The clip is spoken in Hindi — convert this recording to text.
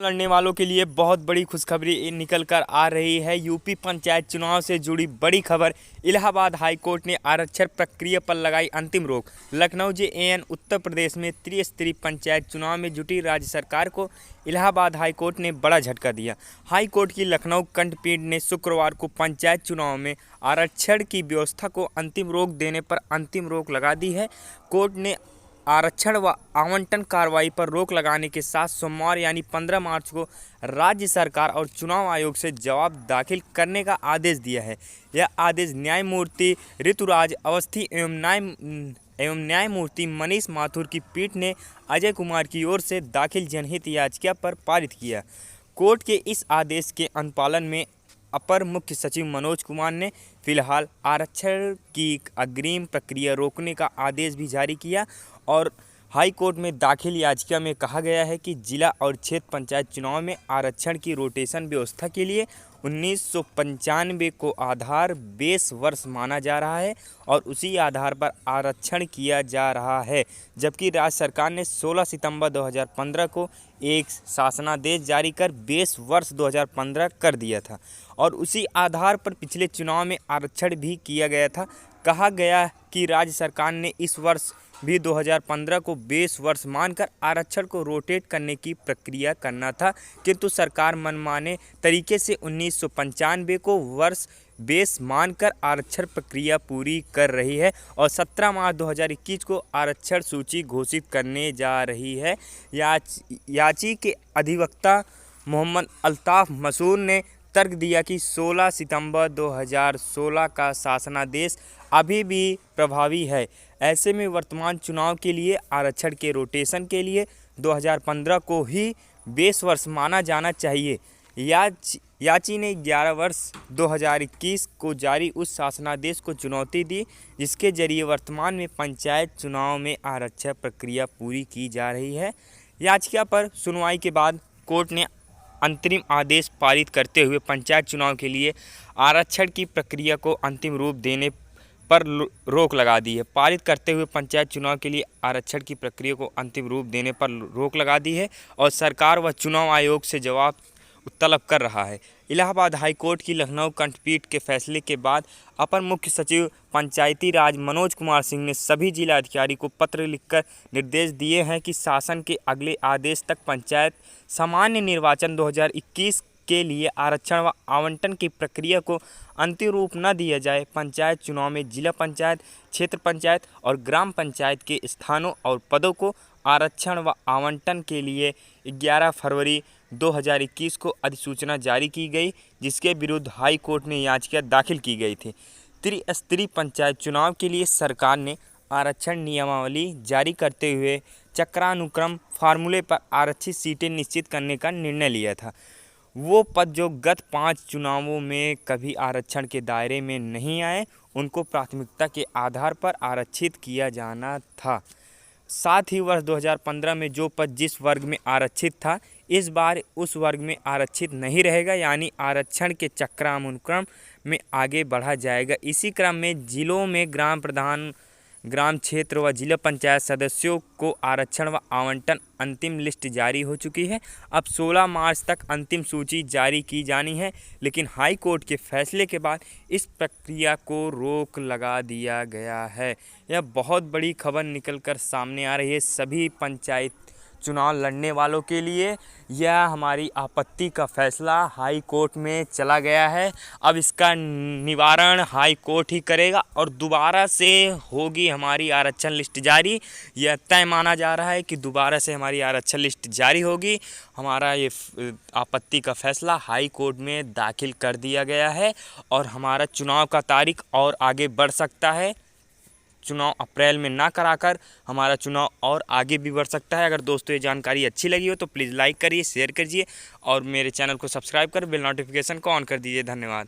लड़ने वालों के लिए बहुत बड़ी खुशखबरी निकल कर आ रही है। यूपी पंचायत चुनाव से जुड़ी बड़ी खबर। इलाहाबाद हाई कोर्ट ने आरक्षण प्रक्रिया पर लगाई अंतिम रोक। लखनऊ जेएएन उत्तर प्रदेश में त्रिस्तरीय पंचायत चुनाव में जुटी राज्य सरकार को इलाहाबाद हाई कोर्ट ने बड़ा झटका दिया। हाई कोर्ट की लखनऊ खंडपीठ ने शुक्रवार को पंचायत चुनाव में आरक्षण की व्यवस्था को अंतिम रोक देने पर अंतिम रोक लगा दी है। कोर्ट ने आरक्षण व आवंटन कार्रवाई पर रोक लगाने के साथ सोमवार यानी 15 मार्च को राज्य सरकार और चुनाव आयोग से जवाब दाखिल करने का आदेश दिया है। यह आदेश न्यायमूर्ति ऋतुराज अवस्थी एवं न्यायमूर्ति मनीष माथुर की पीठ ने अजय कुमार की ओर से दाखिल जनहित याचिका पर पारित किया। कोर्ट के इस आदेश के अनुपालन में अपर मुख्य सचिव मनोज कुमार ने फिलहाल आरक्षण की अग्रिम प्रक्रिया रोकने का आदेश भी जारी किया और हाई कोर्ट में दाखिल याचिका में कहा गया है कि जिला और क्षेत्र पंचायत चुनाव में आरक्षण की रोटेशन व्यवस्था के लिए 1995 को आधार बेस वर्ष माना जा रहा है और उसी आधार पर आरक्षण किया जा रहा है। जबकि राज्य सरकार ने 16 सितंबर 2015 को एक शासनादेश जारी कर बेस वर्ष 2015 कर दिया था और उसी आधार पर पिछले चुनाव में आरक्षण भी किया गया था। कहा गया कि राज्य सरकार ने इस वर्ष भी 2015 को बेस वर्ष मानकर आरक्षण को रोटेट करने की प्रक्रिया करना था, किंतु सरकार मनमाने तरीके से 1995 को वर्ष बेस मानकर आरक्षण प्रक्रिया पूरी कर रही है और 17 मार्च 2021 को आरक्षण सूची घोषित करने जा रही है। याची के अधिवक्ता मोहम्मद अल्ताफ मसूद ने तर्क दिया कि 16 सितंबर 2016 का शासनादेश अभी भी प्रभावी है। ऐसे में वर्तमान चुनाव के लिए आरक्षण के रोटेशन के लिए 2015 को ही बेस वर्ष माना जाना चाहिए। याची ने 11 वर्ष 2021 को जारी उस शासनादेश को चुनौती दी जिसके जरिए वर्तमान में पंचायत चुनाव में आरक्षण प्रक्रिया पूरी की जा रही है। याचिका पर सुनवाई के बाद कोर्ट ने अंतरिम आदेश पारित करते हुए पंचायत चुनाव के लिए आरक्षण की प्रक्रिया को अंतिम रूप देने पर रोक लगा दी है। पारित करते हुए पंचायत चुनाव के लिए आरक्षण की प्रक्रिया को अंतिम रूप देने पर रोक लगा दी है और सरकार व चुनाव आयोग से जवाब तलब कर रहा है। इलाहाबाद हाई कोर्ट की लखनऊ खंडपीठ के फैसले के बाद अपर मुख्य सचिव पंचायती राज मनोज कुमार सिंह ने सभी जिला अधिकारी को पत्र लिखकर निर्देश दिए हैं कि शासन के अगले आदेश तक पंचायत सामान्य निर्वाचन 2021 के लिए आरक्षण व आवंटन की प्रक्रिया को अंतिम रूप न दिया जाए। पंचायत चुनाव में जिला पंचायत, क्षेत्र पंचायत और ग्राम पंचायत के स्थानों और पदों को आरक्षण व आवंटन के लिए 11 फरवरी 2021 को अधिसूचना जारी की गई, जिसके विरुद्ध हाई कोर्ट में याचिका दाखिल की गई थी। त्रिस्तरीय पंचायत चुनाव के लिए सरकार ने आरक्षण नियमावली जारी करते हुए चक्रानुक्रम फार्मूले पर आरक्षित सीटें निश्चित करने का निर्णय लिया था। वो पद जो गत 5 चुनावों में कभी आरक्षण के दायरे में नहीं आए, उनको प्राथमिकता के आधार पर आरक्षित किया जाना था। साथ ही वर्ष 2015 में जो पद जिस वर्ग में आरक्षित था, इस बार उस वर्ग में आरक्षित नहीं रहेगा, यानी आरक्षण के चक्रानुक्रम में आगे बढ़ा जाएगा। इसी क्रम में जिलों में ग्राम प्रधान, ग्राम क्षेत्र व जिला पंचायत सदस्यों को आरक्षण व आवंटन अंतिम लिस्ट जारी हो चुकी है। अब 16 मार्च तक अंतिम सूची जारी की जानी है, लेकिन हाई कोर्ट के फैसले के बाद इस प्रक्रिया को रोक लगा दिया गया है। यह बहुत बड़ी खबर निकलकर सामने आ रही है सभी पंचायत चुनाव लड़ने वालों के लिए। यह हमारी आपत्ति का फैसला हाई कोर्ट में चला गया है। अब इसका निवारण हाई कोर्ट ही करेगा और दोबारा से होगी हमारी आरक्षण लिस्ट जारी। यह तय माना जा रहा है कि दोबारा से हमारी आरक्षण लिस्ट जारी होगी। हमारा ये आपत्ति का फैसला हाई कोर्ट में दाखिल कर दिया गया है और हमारा चुनाव का तारीख और आगे बढ़ सकता है। चुनाव अप्रैल में ना कराकर हमारा चुनाव और आगे भी बढ़ सकता है। अगर दोस्तों ये जानकारी अच्छी लगी हो तो प्लीज़ लाइक करिए, शेयर करिए और मेरे चैनल को सब्सक्राइब कर बेल नोटिफिकेशन को ऑन कर दीजिए। धन्यवाद।